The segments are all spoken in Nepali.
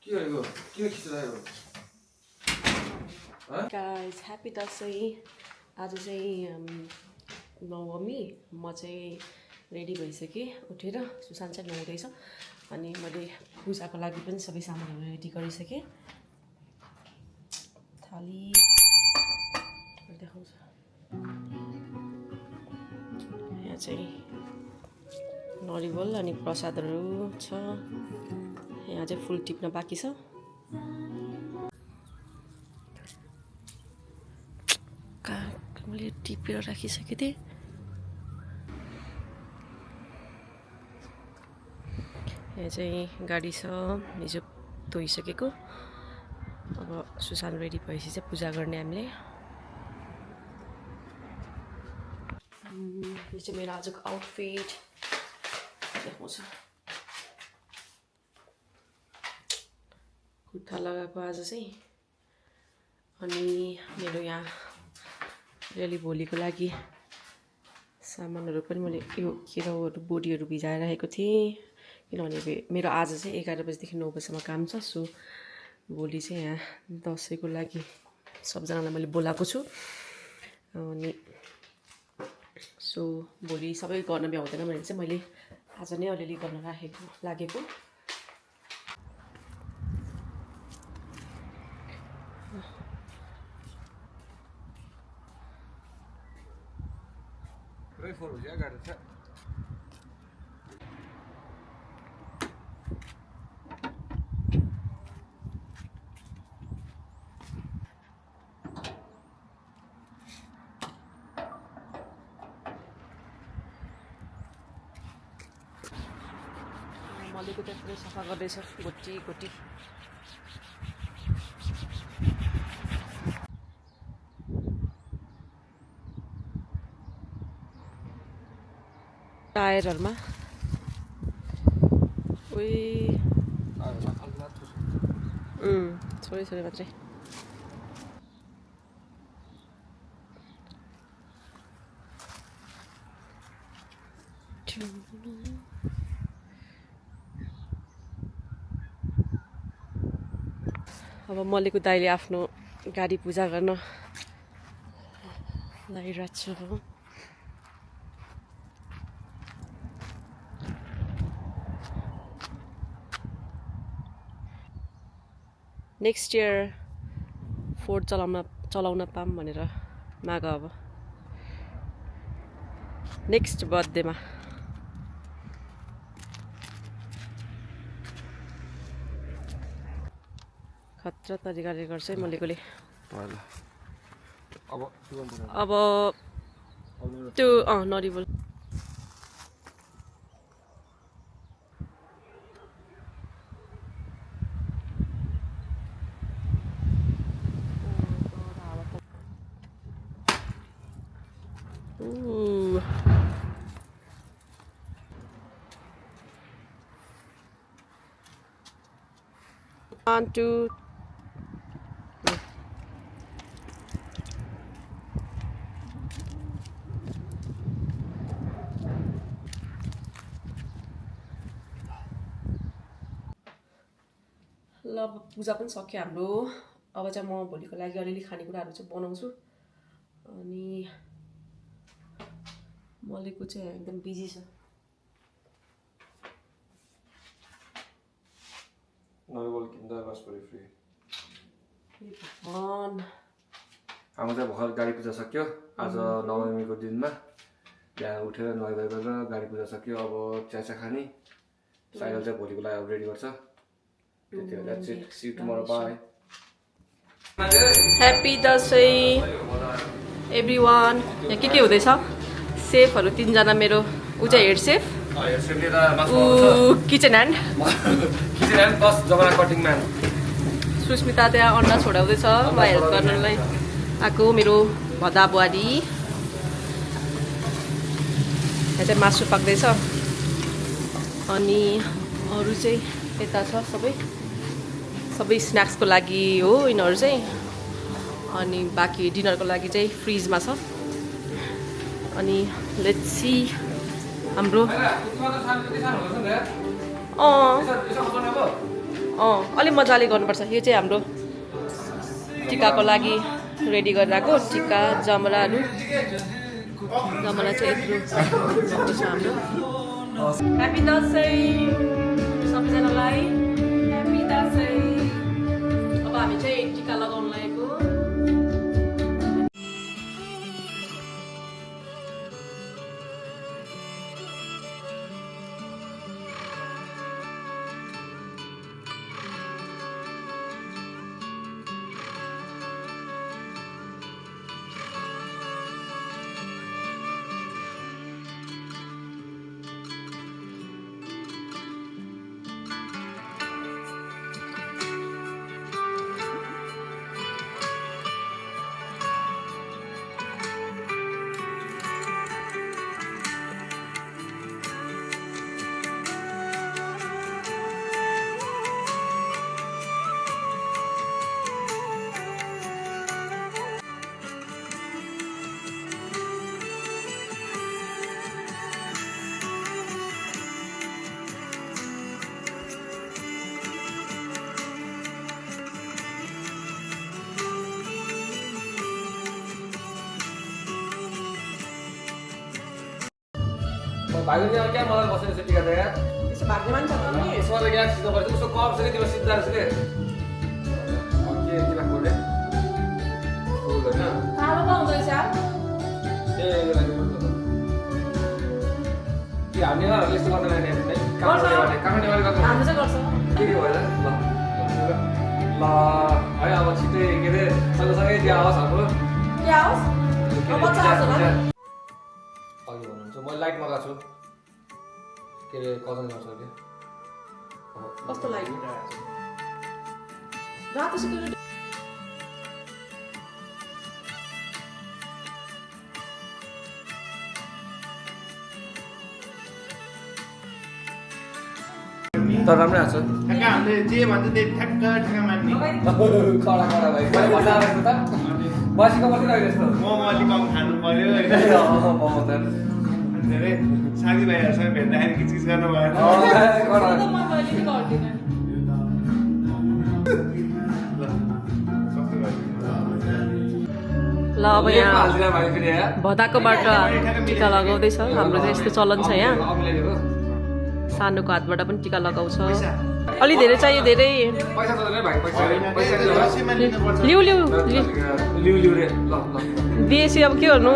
Guys, happy Dashain. आज चाहिँ नवमी। म चाहिँ रेडी भइसकेँ उठेर। सुशान्त चाहिँ नुहाउँदैछ अनि मैले पूजाको लागि पनि सबै सामानहरू रेडी गरिसकेँ। थाली देखाउँछ। यहाँ चाहिँ नरिवल अनि प्रसादहरू छ। यहाँ चाहिँ फुल टिप्न बाँकी छ। मैले टिपेर राखिसकेको थिएँ। यहाँ चाहिँ गाडी छ हिजो धोइसकेको। अब सुशान्त रेडी भएपछि चाहिँ पूजा गर्ने हामीले। यो चाहिँ मेरो आजको आउटफिट देखाउँछ। कुर्ता लगाएको आज चाहिँ। अनि मेरो यहाँ रेली भोलिको लागि सामानहरू पनि मैले यो केराउहरू बोडीहरू भिजाएर राखेको थिएँ। किनभने मेरो आज चाहिँ 11 बजीदेखि 9 बजीसम्म काम छ। सो भोलि चाहिँ यहाँ दसैँको लागि सबजनालाई मैले बोलाएको छु। अनि सो भोलि सबै गर्न भ्याउँदैन भने चाहिँ मैले आज नै अलिअलि गर्न लागेको। मलेको चाहिँ पुरै सफा गर्दैछ गोटी गोटी। टायरहरुमा छोरी मात्रै। अब मलेको दाइले आफ्नो गाडी पूजा गर्न लागिरहेको छ। नेक्स्ट इयर फोर्ड चलाउन पाऊँ भनेर माग। अब नेक्स्ट बर्थडेमा। खतरा तरिकाले गर्छ है मलेकोले। अब त्यो नरिवल One, two. ल अब पूजा पनि सक्यो हाम्रो। अब चाहिँ म भोलिको लागि अलिअलि खानेकुराहरू चाहिँ बनाउँछु। अनि मलेको चाहिँ एकदम बिजी छ। नरिवल किन्दा रासबेरी फ्री। हाम्रो चाहिँ भर्खर गाडी पूजा सक्यो। आज नवमीको दिनमा बिहान उठेर नुहाइ धुवाइ गरेर गाडी पूजा सक्यो। अब चिया खाने। साइकल चाहिँ भोलिको लागि रेडी गर्छ। That's it. See you tomorrow. Bye. Happy Dashain everyone. यहाँ के हुँदैछ? सेफहरू 3 जना मेरो। ऊ चाहिँ head chef. Kitchen hand plus जबरा कटिङ म्यान। सुस्मिता त्यहाँ अन्डा छोडाउँदैछ मलाई हेल्प गर्नलाई आएको मेरो भदा बुहारी। यहाँ चाहिँ मासु पाक्दैछ। अनि अरू चाहिँ यता छ सबै स्न्याक्सको लागि हो यिनीहरू चाहिँ। अनि बाँकी डिनरको लागि चाहिँ फ्रिजमा छ। अनि लेट्स सी हाम्रो अलिक मजाले गर्नुपर्छ। यो चाहिँ हाम्रो टिकाको लागि रेडी गरिरहेको टिका जमराहरू। जमरा चाहिँ यत्रो भएको छ हाम्रो। ह्याप्पी दसैँ सबैजनालाई, ह्याप्पी दसैँ। अब हामी चाहिँ टिका लगाउन लागेको। भाइको चाहिँ क्या मलाई बसेको छ टिका त यार यसो भाग्ने मान्छ नि। यसमा त क्या सिधो पर्छ उसको कप छ कि तिम्रो सिद्धा रहेछ के टिका खोले फुल होइन कालो पो हुँदो रहेछ। ए यो लागि कि हामी नेवारहरूले यस्तो गर्दैन नि कामको नेवारले गर्दैन हाम्रो चाहिँ गर्छ। के भएर ल है अब छिटै के अरे सँगसँगै त्यो आओस् हाम्रो के आओस्? बच्चा आउँछ होला। अघि भन्नुहुन्छ मैले लाइट मगाएको छु के अरे कजन गर्छ अरे कस्तो लाग्यो? रातो सिक्युरिटी तर राम्रै आएको छ ठ्याक्क हामीले जे भन्छ त्यही ठ्याक्क मान्ने कडा कडा भाइ मैले भन्दा आएको त बसेको बसिरहेको जस्तो मोमो अलिक कम खानु पर्यो होइन मोमो त धेरै साथीभाइहरूसँग भेट्दाखेरि किचकिच गर्नु भयो कडा ल अब यहाँ हाल्दिनँ भाइ फेरि यहाँ भदाकोबाट टिका लगाउँदैछ। हाम्रो चाहिँ यस्तो चलन छ यहाँ। सानोको हातबाट पनि टिका लगाउँछ। अलि धेरै चाहियो धेरै। पैसा त भाइ पैसा लिउ लिउ लिउ लिउ रे ल ल दिएपछि अब के गर्नु?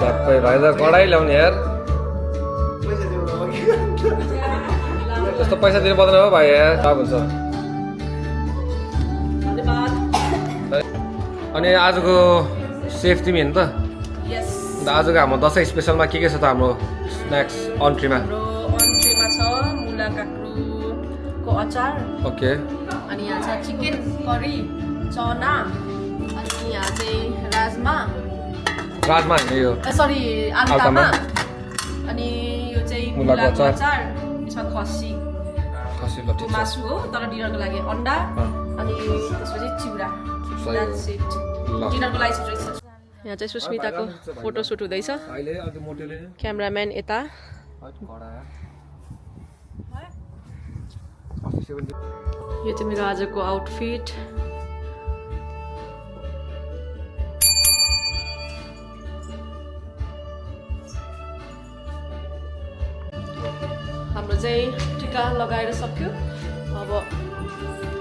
सबै भाइ त कडाइ ल्याउने यार त्यस्तो पैसा दिनु पर्दैन हो भाइ यार थाहा हुन्छ। अनि आजको सेफ तिमी हेर्नु त यस अन्त आजको हाम्रो दसैँ स्पेसलमा के छ त हाम्रो स्न्याक्स अन्ट्रीमा? हाम्रो अन्ट्रीमा छ मुला काँक्रोको अचार। ओके अनि यहाँ छ चिकन करी चना। अनि यहाँ चाहिँ राजमा राजमा होइन यो सरी आलु तामा। अनि यो चाहिँ मुलाको मुलाको अचार। अचार। यसमा खसी खसी ल ठिक छ मासु हो तर डिनरको लागि अन्डा। अनि त्यसपछि चिउरा। That's it. डिनरको लागि चाहिँ यहाँ चाहिँ सुस्मिताको फोटोसुट हुँदैछ। अहिले अझ मोटेले क्यामराम्यान यता। यो चाहिँ मेरो आजको आउटफिट। हाम्रो चाहिँ टिका लगाएर सक्यो। अब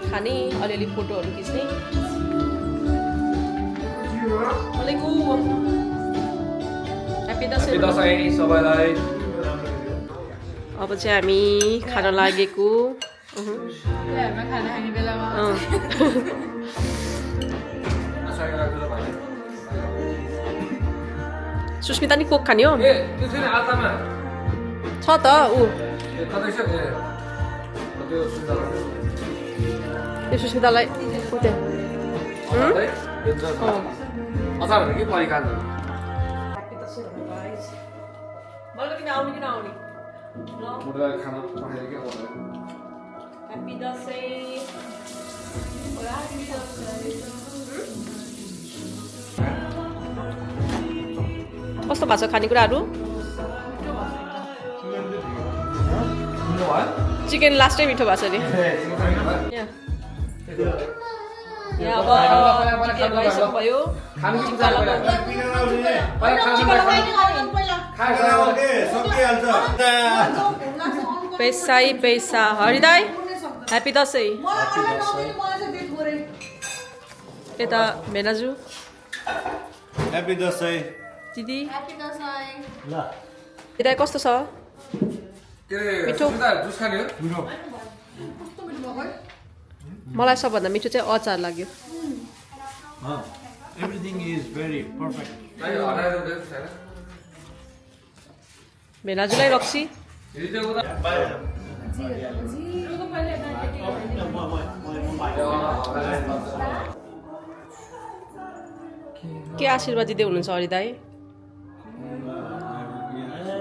खाने अलिअलि फोटोहरू खिच्ने। ह्याप्पी दसैँ सबैलाई। अब चाहिँ हामी खान लागेको। सुस्मिता नि कोक खाने हो? छ त ऊ यो सुस्मितालाई अचार कि परिकार खाना पठाइदियो Happy Dasai. Happy Dasai. कस्तो भएको छ खानेकुराहरू चिकन लास्टै मिठो भएको छ नि यहाँ अब चिकन भइसक्यो पैसा हरिदाई ह्याप्पी दसैँ यता भेनाजु ह्याप्पी दसैँ दिदी यता कस्तो छ मिठो मलाई सबभन्दा मिठो चाहिँ अचार लाग्यो एभ्रिथिङ इज भेरी पर्फेक्ट भेनाजुलाई रक्सी के आशीर्वाद दिँदै हुनुहुन्छ हरिदाई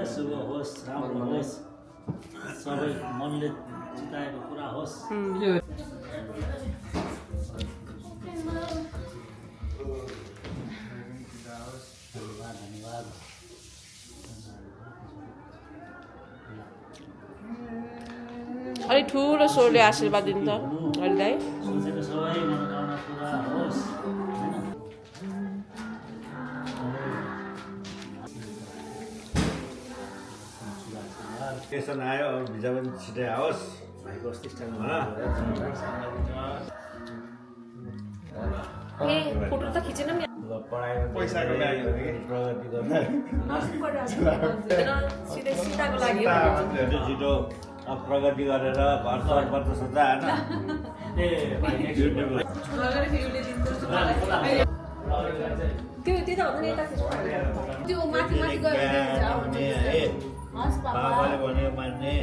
शुभ होस् राम्रो होस् सबै मनले चिताएको कुरा होस् धन्यवाद अलिक ठुलो स्वरले आशीर्वाद दिन्छ हरिदाई सोचेको सबै मनोकामना पुरा होस् स्टेसन आयो अब भिजा पनि छिटै आओस् भाइको अस्तिष्ठा फोटो त खिचेन नि पढाइमा पैसाको लागि प्रगति गर्दा सिधै सीताको लागि छिटो छिटो अब प्रगति गरेर घर सर्पत्र सोच्दा त्यो माथि माथि गएर बाबाले भन्यो मान्ने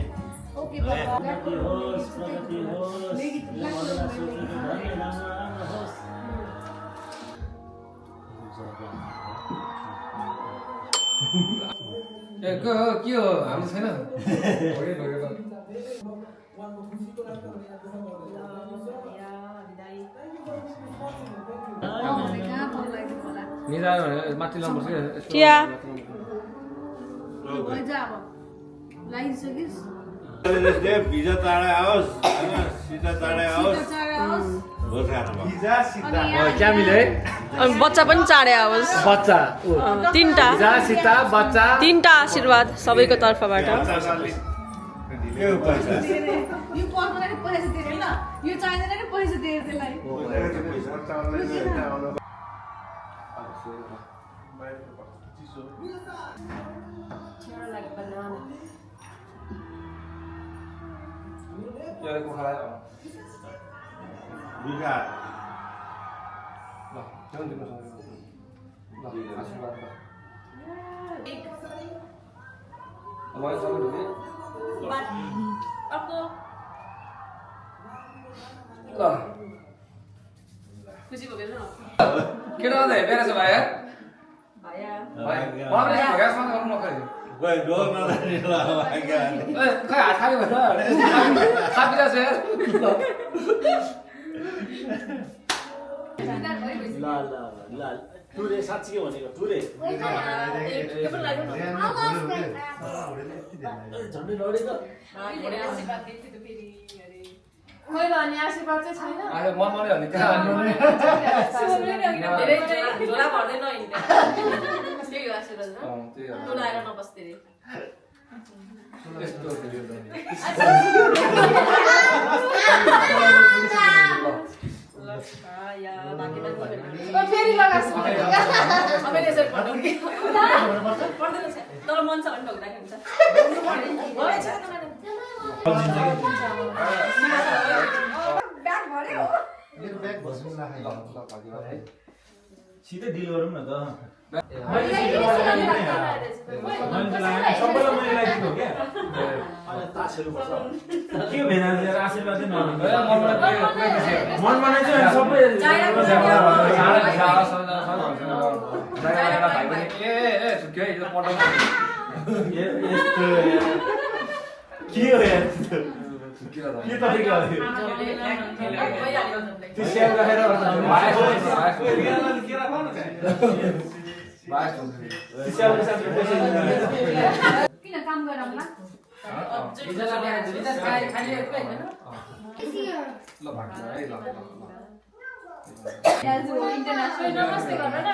ओके प्रगति होस् सोचेको धनी राम्रो राम्रो होस् के हो हाम्रो छैन निदा माथि लानुपर्छ टिया भिजा चाँडै आओस् होइन सिधा चाँडै आओस् भोज खानु क्या मिले अनि बच्चा पनि चाँडै आओस् बच्चा तिनटा सीता बच्चा तिनटा आशीर्वाद सबैको तर्फबाट यो पर्दैन पैसा दिएर ल यो चाहिँदैन नि पैसा दिएर त्यसलाई खुसी भयो न केटा अन्त हेरेर छ भाइ खै डोल नजाने खै हात खायो भनेर खापिरहेको छ ल टुरे साँच्चीकै भनेको टुरे झन्डै लडे त खै ल अनि आशीर्वाद चाहिँ छैन आज मन मर्यो भने कहाँ धेरै झोला भर्दै नहिँड्ने त्यही हो आशीर्वाद र टोला आएर नबस्दै रे फेरि लगास तर मन छ भने ढोक्दाखेरि हुन्छ ब्याग भर्यो सिधै डिल गरौँ न त के भेना आशीर्वाद किन काम गरौँला इन्टरनेसनल नमस्ते गरेर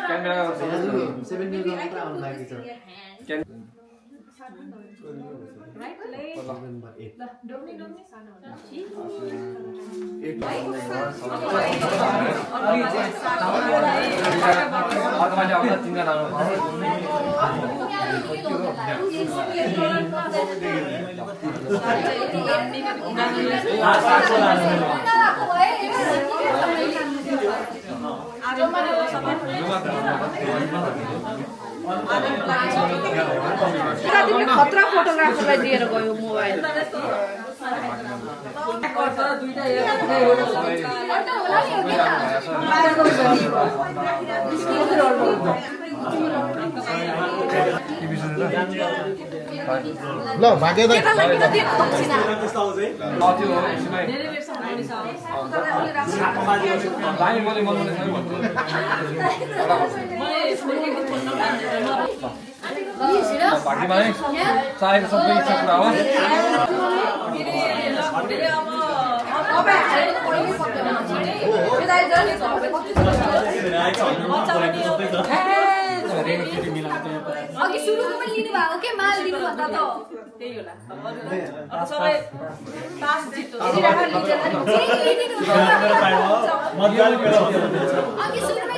राइट ले ल डोम्नी तिमीले खतरा फोटोग्राफरलाई दिएर गयो मोबाइल ल भाग्य दाइ चाहेको सबै इच्छा पुरा हो अघि सुरुको पनि लिनु भएको के माल दिनु भन्दा त त्यही होला अब सबै पास जित्यो अघि सुरुमै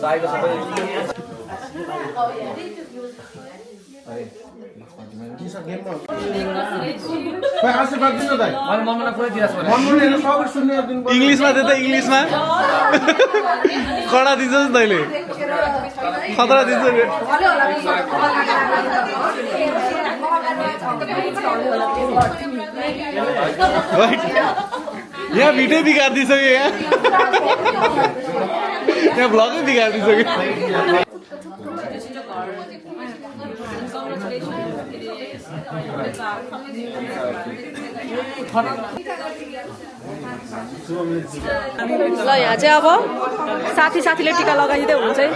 चाहेको सबै आशीर्वाद दिनु दाइ मनमना पुरै दिइराछ भने मनमोहन सबै सुन्ने दिनु इङ्ग्लिसमा दे त इङ्ग्लिसमा कडा दिन्छ नि तैँले खतरा दिन्छ यहाँ भिडियो बिगारिदिइसक्यो यहाँ भ्लगै बिगारिदिइसक्यो ल यहाँ चाहिँ अब साथीले टिका लगाइदिँदै हुन्छ है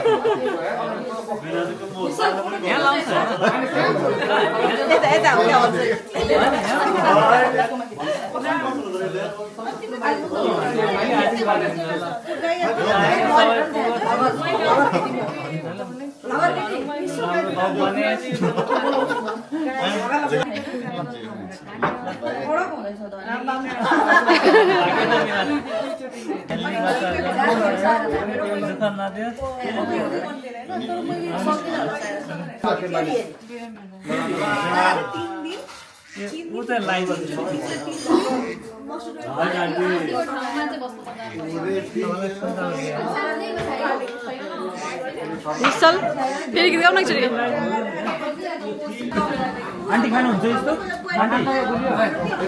निश्चल फेरि गीत गाउन एकचोटि आन्टी खानुहुन्छ यस्तो आन्टी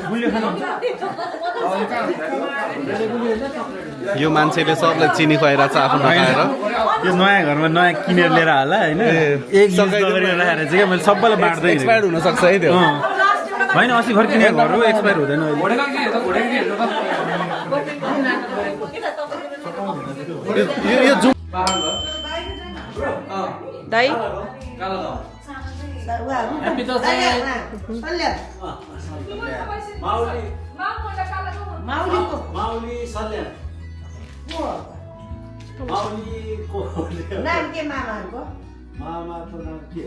गुलियो खानुहुन्छ यो मान्छेले सबलाई चिनी खुवाइरहेको छ आफ्नो खाएर यो नयाँ घरमा नयाँ किनेर लिएर होला होइन एक राखेर चाहिँ क्या मैले सबैलाई बाँड्दै एक्सपायर हुनसक्छ है त्यो होइन अस्ति भर्खर किनेको घर हो एक्सपायर हुँदैन यो दाइ नाम के मामाहरूको मामाको नाम के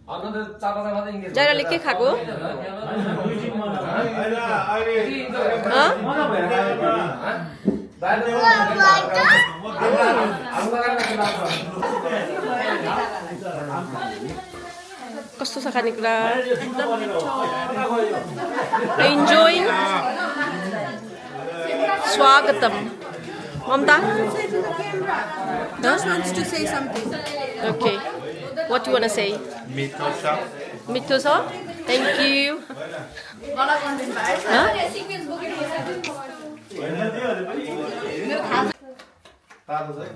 जाइराले के खाएको कस्तो छ खानेकुरा इन्जोइङ स्वागतम Mamata Just wants to say something. Okay. What do you want to say? Mitosha. Thank you. Huh? तातो छ है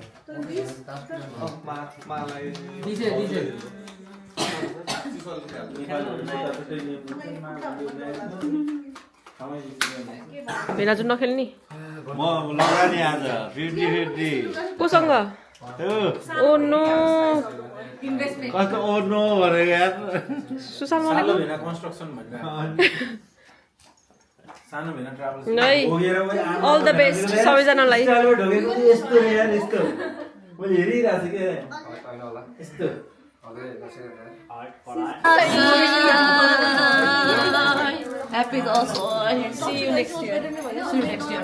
भेनाजु नखेल्ने म लगानी आज 50-50 कोसँग ओ नो कस्तो ओ नो भनेको यार सुशाल मलाई नै अल द बेस्ट सबैजनालाई यस्तो यार यस्तो मैले हेरिरहेको छु के होइन होला यस्तो Happy also. See you next year. See you next year.